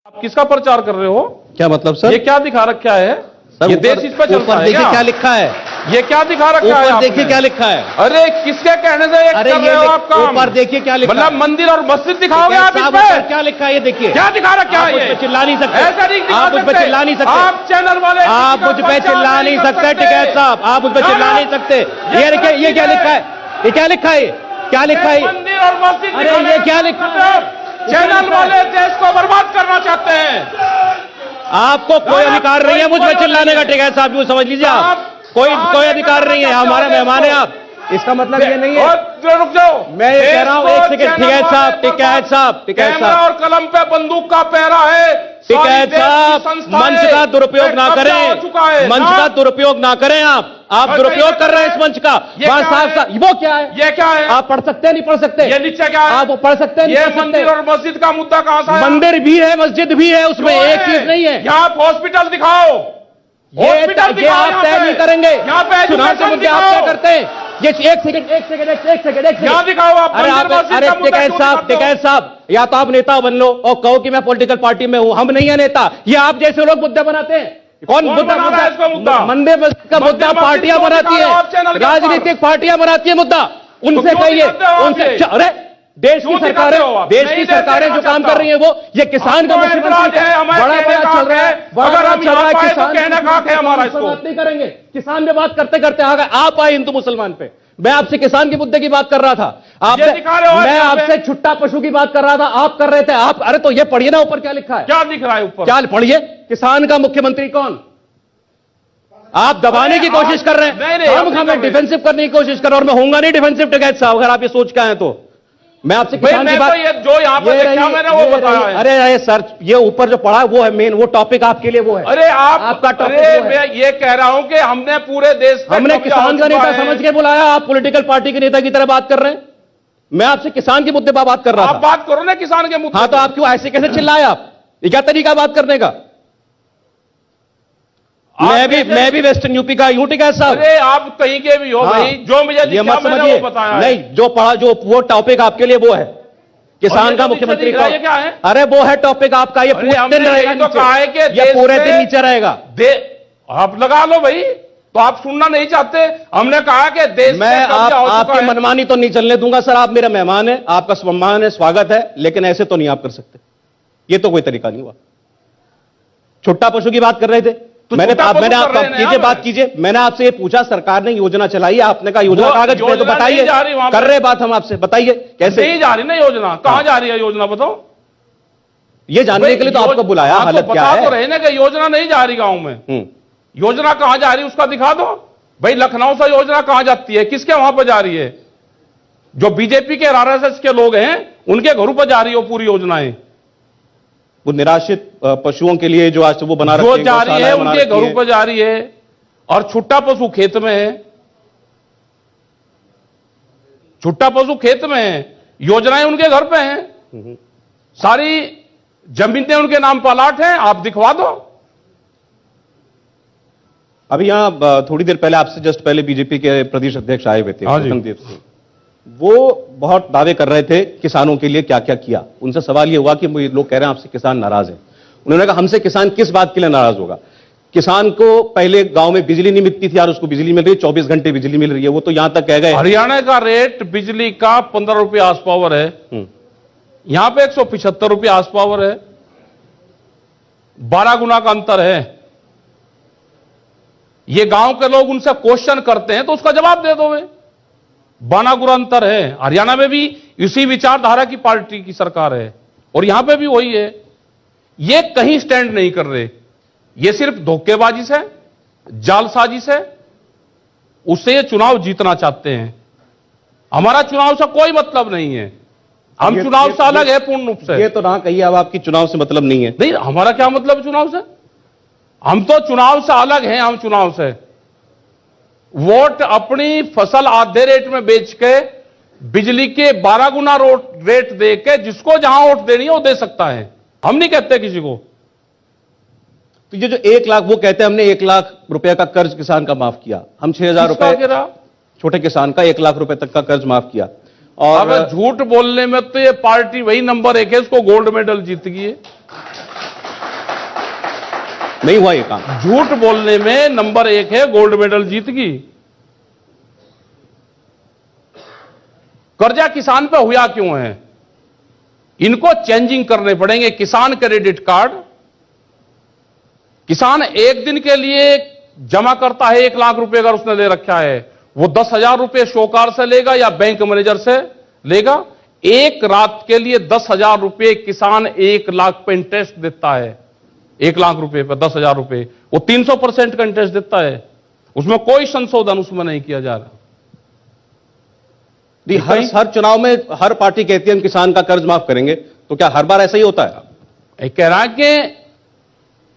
आप किसका प्रचार कर रहे हो? क्या मतलब सर? ये क्या दिखा रखा है? सर ये देश इस पर चलता है देखिए क्या? क्या लिखा है, ये क्या दिखा रखा है? ऊपर देखिए आपने? क्या लिखा है। अरे किसके कहने से ये अरे कर रहे हो आप काम? ऊपर देखिए क्या लिखा है। मतलब मंदिर और मस्जिद दिखाओगे आप इस साहब, पे? ऊपर क्या लिखा है ये देखिए। क्या दिखा रखा है? आप मुझ पे चिल्ला नहीं सकते, ऐसा नहीं दिखा आप मुझ पे सकते। चिल्ला नहीं सकते, आप चैनल वाले आप मुझ पे चिल्ला नहीं सकते टिकैत साहब, आप मुझ पे चिल्ला नहीं सकते। ये देखिए ये क्या लिखा है, ये क्या लिखा है, क्या लिखा है? मंदिर और मस्जिद। अरे ये क्या लिखा है? चैनल वाले देश को बर्बाद करना चाहते हैं। आपको कोई अधिकार नहीं है मुझ पे चिल्लाने का, टिकैत साहब, यूं समझ लीजिए आप। कोई अधिकार नहीं है, हमारे मेहमान है आप। इसका मतलब ये नहीं है। रुक जाओ, मैं ये कह रहा हूं, एक सेकंड, टिकैत साहब, टिकैत साहब, टिकैत कैमरा साहब, और कलम पे बंदूक का पहरा है। टिकैत साहब, मंच का दुरुपयोग ना करें, मंच का दुरुपयोग ना करें आप दुरुपयोग कर रहे हैं इस मंच का। वहां साहब वो क्या है, ये क्या है? आप पढ़ सकते हैं नहीं पढ़ सकते? ये नीचे क्या है? आप पढ़ सकते हैं नहीं ये पढ़ सकते? मंदिर और मस्जिद का मुद्दा कहां से आया? मंदिर भी है, मस्जिद भी है, उसमें एक चीज नहीं है। यहाँ आप हॉस्पिटल दिखाओ, हॉस्पिटल ये आप तय नहीं करेंगे। यहाँ पे चुनाव से मुद्दे आप तय करते हैं। ये एक सेकंड यहाँ दिखाओ आप। अरे आप, अरे टिकैत साहब, या तो आप नेता बन लो और कहो कि मैं पॉलिटिकल पार्टी में हूं, हम नहीं है नेता। ये आप जैसे लोग मुद्दे बनाते हैं। कौन मुद्दा? मंदिर का मुद्दा पार्टियां बनाती है, राजनीतिक पार्टियां बनाती है मुद्दा। उनसे कहिए, उनसे। अरे देश की सरकारें जो काम कर रही है वो, ये किसान का मुख्यमंत्री है, बड़ा चल रहा है, बड़ा चल रहा है। किसान बात नहीं करेंगे, किसान में बात करते करते आ गए आप आए हिंदू मुसलमान पे। मैं आपसे किसान के मुद्दे की बात कर रहा था, मैं आपसे छुट्टा पशु की बात कर रहा था, आप कर रहे थे आप। अरे तो ये पढ़िए ना, ऊपर क्या लिखा है, क्या दिख रहा है ऊपर? क्या पढ़िए, किसान का मुख्यमंत्री कौन? आप दबाने की कोशिश कर रहे हैं, हम डिफेंसिव करने की कोशिश कर रहे हैं, और मैं होऊंगा नहीं डिफेंसिव टिकैत साहब, अगर आप ये सोच के आए तो। मैं आपसे किसान की बात, जो यहाँ पर देखा मैंने वो बताया है। अरे सर, ये ऊपर जो पढ़ा वो है मेन, वो टॉपिक आपके लिए वो है। अरे आपका टॉपिक मैं ये कह रहा हूं कि हमने पूरे देश में हमने किसान का नेता समझ के बुलाया, आप पॉलिटिकल पार्टी के नेता की तरह बात कर रहे हैं। मैं आपसे किसान के मुद्दे पर बात कर रहा था। आप बात करो ना किसान के मुद्दे। हाँ तो आप क्यों ऐसे कैसे चिल्लाए आप? ये क्या तरीका बात करने का? मैं भी वेस्टर्न यूपी का यूं टिकैत साहब। अरे आप कहीं के भी हो भाई, जो मुझे ये मत समझिए, नहीं जो पढ़ा, जो वो टॉपिक आपके लिए वो है, किसान का मुख्यमंत्री का। क्या है? अरे वो है टॉपिक आपका, ये पूरे दिन रहेगा, तो कहा है कि ये पूरे दिन नीचे रहेगा। आप लगा लो भाई, तो आप सुनना नहीं चाहते। हमने कहा कि देश मैं आपकी मनमानी तो नहीं चलने दूंगा सर, आप मेरा मेहमान है, आपका सम्मान है, स्वागत है, लेकिन ऐसे तो नहीं आप कर सकते। ये तो कोई तरीका नहीं हुआ। छुट्टा पशु की बात कर रहे थे, मैंने आप बात कीजिए। मैंने आपसे ये पूछा, सरकार ने योजना चलाई, आपने कहा योजना कागज पे, तो बताइए, कर रहे बात हम आपसे, बताइए कैसे नहीं जा रही ना योजना? कहां जा रही है योजना, बताओ। ये जानने के लिए तो आपको बुलाया, हालत क्या है? तो रहे ना कि योजना नहीं जा रही गांव में। योजना कहां जा रही है उसका दिखा दो भाई। लखनऊ से योजना कहां जाती है, किसके वहां पर जा रही है? जो बीजेपी के आरएसएस के लोग हैं उनके घरों पर जा रही है पूरी योजनाएं। वो निराश्रित पशुओं के लिए जो आज वो बना रखी है, जा रही है, उनके घरों पर जा रही है। और छुट्टा पशु खेत में है, छुट्टा पशु खेत में है, योजनाएं उनके घर पे हैं, सारी जमीनें उनके नाम पर अलाट हैं। आप दिखवा दो। अभी यहां थोड़ी देर पहले, आपसे जस्ट पहले बीजेपी के प्रदेश अध्यक्ष आए हुए थे, गौतमदेव सिंह। वो बहुत दावे कर रहे थे किसानों के लिए क्या क्या किया। उनसे सवाल ये हुआ कि लोग कह रहे हैं आपसे किसान नाराज हैं। उन्होंने कहा हमसे किसान किस बात के लिए नाराज होगा? किसान को पहले गांव में बिजली नहीं मिलती थी, यार उसको बिजली मिल रही है, 24 घंटे बिजली मिल रही है। वो तो यहां तक कह गए हरियाणा का रेट बिजली का 15 रुपये आस पावर है, यहां पे 175 रुपये आस पावर है, 12 गुना का अंतर है। ये गांव के लोग उनसे क्वेश्चन करते हैं तो उसका जवाब दे दो। 12 गुना अंतर है। हरियाणा में भी इसी विचारधारा की पार्टी की सरकार है और यहां पे भी वही है। ये कहीं स्टैंड नहीं कर रहे, ये सिर्फ धोखेबाजी से, जालसाजी से, उससे ये चुनाव जीतना चाहते हैं। हमारा चुनाव से कोई मतलब नहीं है, हम चुनाव से अलग है पूर्ण रूप से। ये तो ना कहिए अब आपकी चुनाव से मतलब नहीं है। नहीं, हमारा क्या मतलब चुनाव से? हम तो चुनाव से अलग हैं। हम चुनाव से वोट अपनी फसल आधे रेट में बेच के बिजली के 12 गुना रेट दे के जिसको जहां वोट देनी है वो दे सकता है। हम नहीं कहते किसी को। तो ये जो 1 लाख, वो कहते हैं हमने 1 लाख रुपए का कर्ज किसान का माफ किया, हम 6,000 रुपए छोटे किसान का 1 लाख रुपए तक का कर्ज माफ किया। और झूठ बोलने में तो ये पार्टी वही नंबर 1 है, इसको गोल्ड मेडल जीत गई है। नहीं हुआ ये काम। झूठ बोलने में नंबर 1 है, गोल्ड मेडल जीत गई। कर्जा किसान पे हुआ क्यों है? इनको चेंजिंग करने पड़ेंगे। किसान क्रेडिट कार्ड, किसान एक दिन के लिए जमा करता है 1 लाख रुपए, अगर उसने ले रखा है, वो 10,000 रुपए शोकार से लेगा या बैंक मैनेजर से लेगा। एक रात के लिए 10,000 रुपए किसान 1 लाख पे इंटरेस्ट देता है। 1 लाख रुपए पर 10,000 रुपए, वो 300% का इंटरेस्ट देता है। उसमें कोई संशोधन उसमें नहीं किया जा रहा। हर चुनाव में हर पार्टी कहती है हम किसान का कर्ज माफ करेंगे, तो क्या हर बार ऐसा ही होता है? कह रहा है कि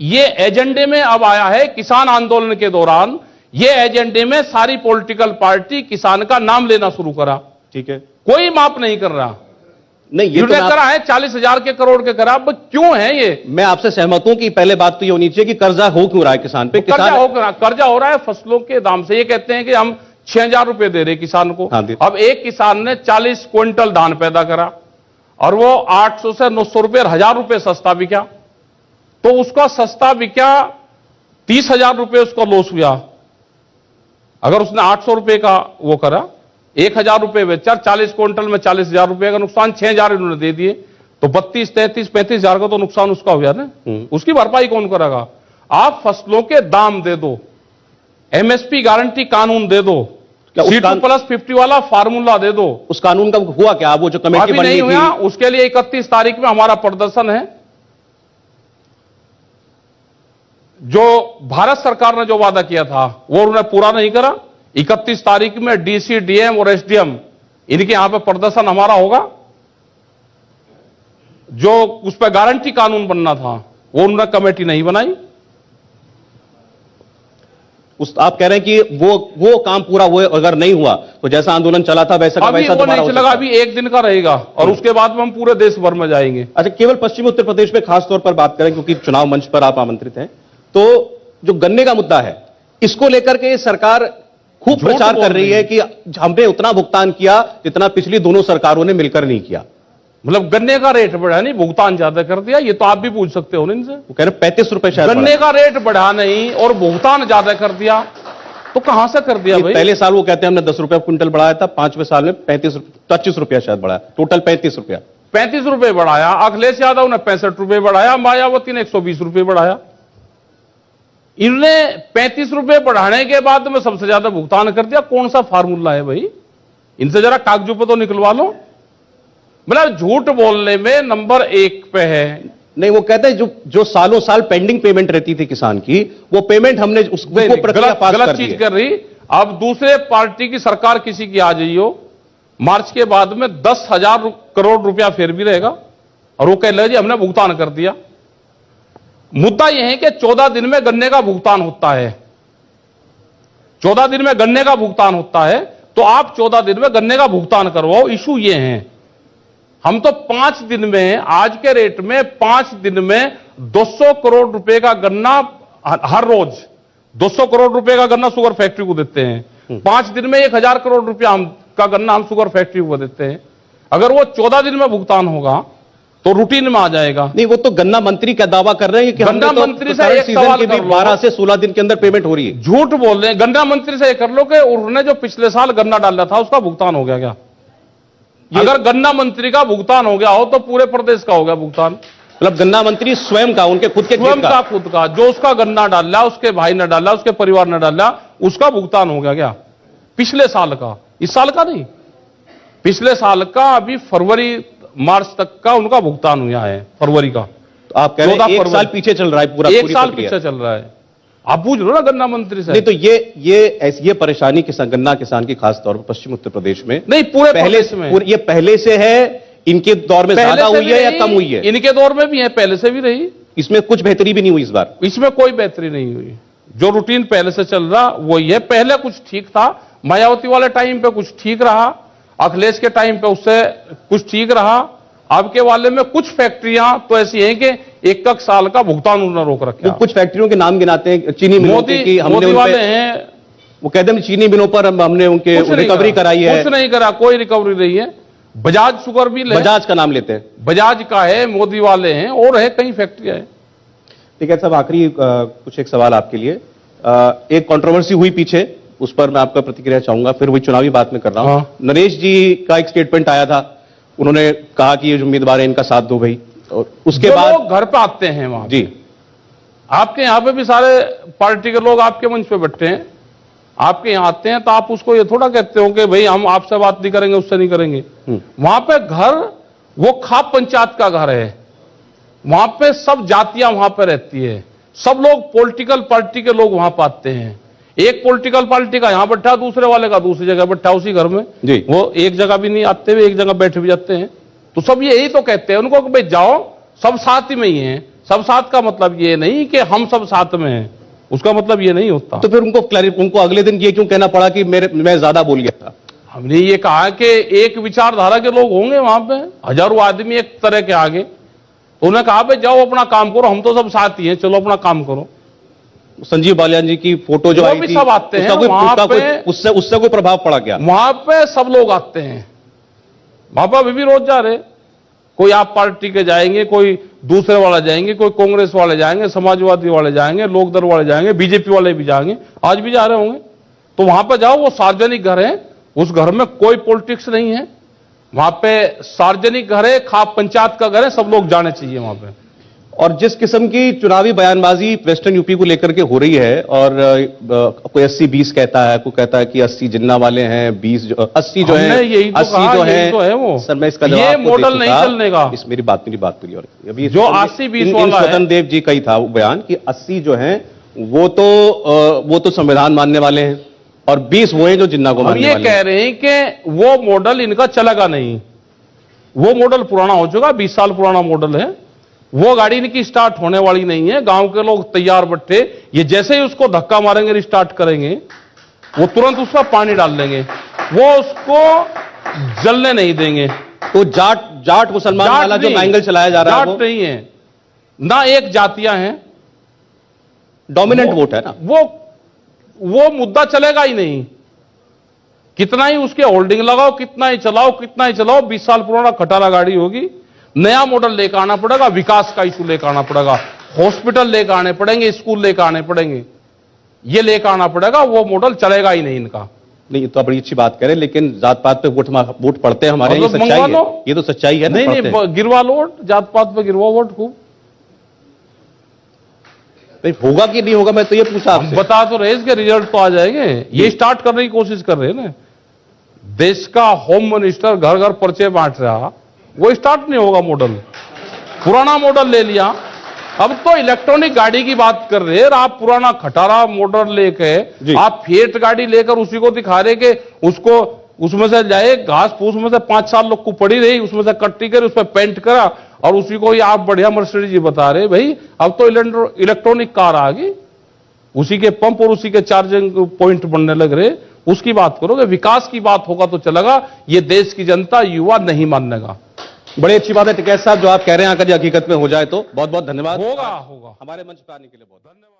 ये एजेंडे में अब आया है। किसान आंदोलन के दौरान ये एजेंडे में सारी पॉलिटिकल पार्टी किसान का नाम लेना शुरू करा। ठीक है, कोई माफ नहीं कर रहा। नहीं ये तो करा है 40,000 के करोड़ के करा। अब क्यों है ये? मैं आपसे सहमत हूं कि पहले बात तो ये होनी चाहिए कि कर्जा हो क्यों रहा है किसान पे। कर्जा हो रहा है फसलों के दाम से। ये कहते हैं कि हम 6,000 रुपए दे रहे किसान को। हाँ, अब एक किसान ने 40 क्विंटल धान पैदा करा और वो 800 से 900 रुपए, 1,000 रुपए सस्ता बिका, तो उसका सस्ता बिका 30,000 रुपए उसका लॉस हुआ। अगर उसने 800 रुपए का वो करा, 1,000 रुपए बेचा, 40 क्विंटल में 40,000 रुपए का नुकसान, 6,000 इन्होंने दे दिए, तो 32, 33, 35,000 का तो नुकसान उसका हुआ ना। उसकी भरपाई कौन करेगा? आप फसलों के दाम दे दो, एमएसपी गारंटी कानून दे दो, C2+50 वाला फार्मूला दे दो। उस कानून का हुआ क्या? वो जो कमेटी बनी नहीं हुआ, उसके लिए 31 तारीख में हमारा प्रदर्शन है। जो भारत सरकार ने जो वादा किया था वो उन्होंने पूरा नहीं करा। 31 तारीख में डीसी, डीएम और एसडीएम इनके यहां पे प्रदर्शन हमारा होगा। जो उस पर गारंटी कानून बनना था वो उन्होंने कमेटी नहीं बनाई। आप कह रहे हैं कि वो काम पूरा हुए, अगर नहीं हुआ तो जैसा आंदोलन चला था वैसा अभी वैसा वो नहीं चलेगा। अभी 1 दिन का रहेगा और उसके बाद में हम पूरे देश भर में जाएंगे। अच्छा, केवल पश्चिमी उत्तर प्रदेश में खासतौर पर बात करें, क्योंकि चुनाव मंच पर आप आमंत्रित हैं, तो जो गन्ने का मुद्दा है इसको लेकर के सरकार खूब प्रचार कर रही है कि हमने उतना भुगतान किया जितना पिछली दोनों सरकारों ने मिलकर नहीं किया। मतलब गन्ने का रेट बढ़ा नहीं, भुगतान ज्यादा कर दिया। ये तो आप भी पूछ सकते हो ना इनसे। वो कह रहे 35 रुपए शायद गन्ने का रेट बढ़ा नहीं और भुगतान ज्यादा कर दिया, तो कहां से कर दिया भाई? पहले साल वो कहते हैं हमने 10 रुपए क्विंटल बढ़ाया था, 5वें साल में 25 रुपया शायद बढ़ाया, टोटल 35 रुपया। 35 रुपए बढ़ाया। अखिलेश यादव ने 65 रुपए बढ़ाया, मायावती ने 120 रुपए बढ़ाया। इन्होंने 35 रुपए बढ़ाने के बाद में सबसे ज्यादा भुगतान कर दिया। कौन सा फार्मूला है भाई? इनसे जरा कागजों पर तो निकलवा लो। मतलब झूठ बोलने में नंबर 1 पे है। नहीं, वो कहते हैं जो सालों साल पेंडिंग पेमेंट रहती थी किसान की, वो पेमेंट हमने उसको प्रक्रिया पास कर दी। गलत चीज कर रही। अब दूसरे पार्टी की सरकार किसी की आ जाइयो, मार्च के बाद में 10,000 करोड़ रुपया फिर भी रहेगा और वो कह रहे जी हमने भुगतान कर दिया। मुद्दा यह है कि 14 दिन में गन्ने का भुगतान होता है। 14 दिन में गन्ने का भुगतान होता है, तो आप 14 दिन में गन्ने का भुगतान करवाओ। इशू ये है, हम तो 5 दिन में, आज के रेट में 5 दिन में 200 करोड़ रुपए का गन्ना हर रोज 200 करोड़ रुपए का गन्ना शुगर फैक्ट्री को देते हैं। 5 दिन में 1,000 करोड़ रुपया का गन्ना हम शुगर फैक्ट्री को देते हैं। अगर वो 14 दिन में भुगतान होगा तो रूटीन में आ जाएगा। नहीं, वो तो गन्ना मंत्री का दावा कर रहे हैं कि गन्ना मंत्री से एक सवाल कर लो, 12 से 16 दिन के अंदर पेमेंट हो रही है। झूठ बोल रहे हैं। गन्ना मंत्री से कर लो कि उन्होंने जो पिछले साल गन्ना डाला था उसका भुगतान हो गया क्या? अगर गन्ना मंत्री का भुगतान हो गया हो तो पूरे प्रदेश का हो गया भुगतान। मतलब गन्ना मंत्री स्वयं का, उनके खुद का जो उसका गन्ना डाला, उसके भाई ने डाला, उसके परिवार ने डाला, उसका भुगतान हो गया क्या? पिछले साल का, इस साल का नहीं, पिछले साल का। अभी फरवरी मार्च तक का उनका भुगतान हुआ है, फरवरी का। तो आप कह रहे हैं 1 साल पीछे चल रहा है पूरा, 1 साल पीछे चल रहा है। आप पूछ लो ना गन्ना मंत्री से। नहीं तो ये परेशानी गन्ना किसान की खास तौर पर पश्चिम उत्तर प्रदेश में नहीं, पूरे पहले से में ये पहले से है, इनके दौर में ज्यादा हुई है या कम हुई है? इनके दौर में भी है, पहले से भी रही। इसमें कुछ बेहतरी भी नहीं हुई इस बार? इसमें कोई बेहतरी नहीं हुई। जो रूटीन पहले से चल रहा वही है। पहले कुछ ठीक था, मायावती वाले टाइम पे कुछ ठीक रहा, अखिलेश के टाइम पे उससे कुछ ठीक रहा। अब के वाले में कुछ फैक्ट्रियां तो ऐसी हैं कि 1 साल का भुगतान उन्होंने रोक रखा। कुछ फैक्ट्रियों के नाम गिनाते हैं, चीनी मिलों की, मोदी वाले हैं, वो कहते हैं चीनी मिलों पर हमने उनके रिकवरी कराई है। कुछ नहीं करा, कोई रिकवरी नहीं है। बजाज शुगर भी बजाज का नाम लेते हैं, बजाज का है, मोदी वाले हैं, और है कई फैक्ट्रियां हैं। ठीक है साहब, आखिरी कुछ एक सवाल आपके लिए। एक कंट्रोवर्सी हुई पीछे, उस पर मैं आपका प्रतिक्रिया चाहूंगा, फिर वही चुनावी बात में कर रहा हूं। हाँ। नरेश जी का एक स्टेटमेंट आया था, उन्होंने कहा कि ये जो उम्मीदवार है इनका साथ दो भाई, और उसके जो बाद लोग घर पे आते हैं वहां जी आपके यहाँ पे भी सारे पार्टी के लोग आपके मंच पे बैठे हैं, आपके यहाँ आते हैं, तो आप उसको ये थोड़ा कहते हो कि भाई हम आपसे बात नहीं करेंगे, उससे नहीं करेंगे। वहां पे घर वो खाप पंचायत का घर है, वहां पे सब जातियां वहां पे रहती है, सब लोग पॉलिटिकल पार्टी के लोग वहां पे आते हैं। एक पॉलिटिकल पार्टी का यहां बैठा, दूसरे वाले का दूसरी जगह बैठा, उसी घर में जी। वो एक जगह भी नहीं आते हुए एक जगह बैठे भी जाते हैं। तो सब यही तो कहते हैं उनको कि भाई जाओ, सब साथ ही में ही हैं। सब साथ का मतलब ये नहीं कि हम सब साथ में हैं, उसका मतलब ये नहीं होता। तो फिर उनको अगले दिन ये क्यों कहना पड़ा कि मैं ज्यादा बोल गया था? हमने ये कहा कि एक विचारधारा के लोग होंगे वहां पे, हजारों आदमी एक तरह के आगे, तो उन्हें कहा भाई जाओ अपना काम करो, हम तो सब साथ ही हैं, चलो अपना काम करो। संजीव बालियान जी की फोटो जो वो आई भी थी, सब आते हैं वहां पे। उससे कोई प्रभाव पड़ा क्या? वहां पे सब लोग आते हैं, वहां पर अभी भी रोज जा रहे, कोई आप पार्टी के जाएंगे, कोई दूसरे वाले जाएंगे, कोई कांग्रेस वाले जाएंगे, समाजवादी वाले जाएंगे, लोकदल वाले जाएंगे, बीजेपी वाले भी जाएंगे, आज भी जा रहे होंगे। तो वहां पर जाओ, वो सार्वजनिक घर है, उस घर में कोई पॉलिटिक्स नहीं है, वहां पे सार्वजनिक घर है, खाप पंचायत का घर है, सब लोग जाने चाहिए वहां पे। और जिस किस्म की चुनावी बयानबाजी वेस्टर्न यूपी को लेकर के हो रही है, और कोई 80-20 कहता है, कोई कहता है कि 80 जिन्ना वाले हैं, 80 जो है, यही तो 80 कहा, जो यही तो है वो। सर मैं इसका ये जवाब आपको दे मॉडल चुका। नहीं चलने का। इस मेरी बात पूरी और अभी जो 80-20 वाला है, स्वतंत्र देव जी का ही था वो बयान कि 80 जो है वो तो संविधान मानने वाले हैं, और 20 वो हैं जो जिन्ना को मानने वाले हैं। ये कह रहे हैं कि वो मॉडल इनका चलेगा नहीं, वो मॉडल पुराना हो चुका, 20 साल पुराना मॉडल है, वो गाड़ी इनकी स्टार्ट होने वाली नहीं है। गांव के लोग तैयार बैठे, ये जैसे ही उसको धक्का मारेंगे, रिस्टार्ट करेंगे, वो तुरंत उसमें पानी डाल देंगे, वो उसको जलने नहीं देंगे। तो जाट मुसलमान वाला जो एंगल चलाया जा रहा है, जाट नहीं है ना, एक जातियां हैं, डोमिनेंट वोट है ना, वो मुद्दा चलेगा ही नहीं। कितना ही उसके होल्डिंग लगाओ, कितना ही चलाओ, 20 साल पुराना खटारा गाड़ी होगी। नया मॉडल लेकर आना पड़ेगा, विकास का इशू लेकर आना पड़ेगा, हॉस्पिटल लेकर आने पड़ेंगे, स्कूल लेकर आने पड़ेंगे, ये लेकर आना पड़ेगा, वो मॉडल चलेगा ही नहीं इनका। नहीं, तो बड़ी अच्छी बात करें, लेकिन जात पात पे वोट पड़ते हैं हमारे, ये सच्चाई है, ये तो सच्चाई है। नहीं, गिरवा लो वोट, जात पात पे गिरवा वोट खूब। नहीं होगा कि नहीं होगा, मैं तो ये पूछा आपसे। बता तो रहे, इसके रिजल्ट तो आ जाएंगे। ये स्टार्ट करने की कोशिश कर रहे हैं ना, देश का होम मिनिस्टर घर घर पर्चे बांट रहा, वो स्टार्ट नहीं होगा मॉडल, पुराना मॉडल ले लिया। अब तो इलेक्ट्रॉनिक गाड़ी की बात कर रहे हैं, आप पुराना खटारा मॉडल लेके, आप फिएट गाड़ी लेकर उसी को दिखा रहे कि उसको उसमें से जाए घास फूस में से 5 साल लोग को पड़ी रही, उसमें से कट्टी कर उस पर पेंट करा, और उसी को ही आप बढ़िया मर्सिडीज बता रहे। भाई अब तो इलेक्ट्रॉनिक कार आ गई, उसी के पंप और उसी के चार्जिंग पॉइंट बनने लग रहे, उसकी बात करोगे। विकास की बात होगा तो चलेगा, ये देश की जनता युवा नहीं मानेगा। बड़ी अच्छी बात है टिकैत साहब, जो आप कह रहे हैं अगर ये हकीकत में हो जाए तो बहुत बहुत धन्यवाद। होगा हमारे मंच पर आने के लिए बहुत धन्यवाद।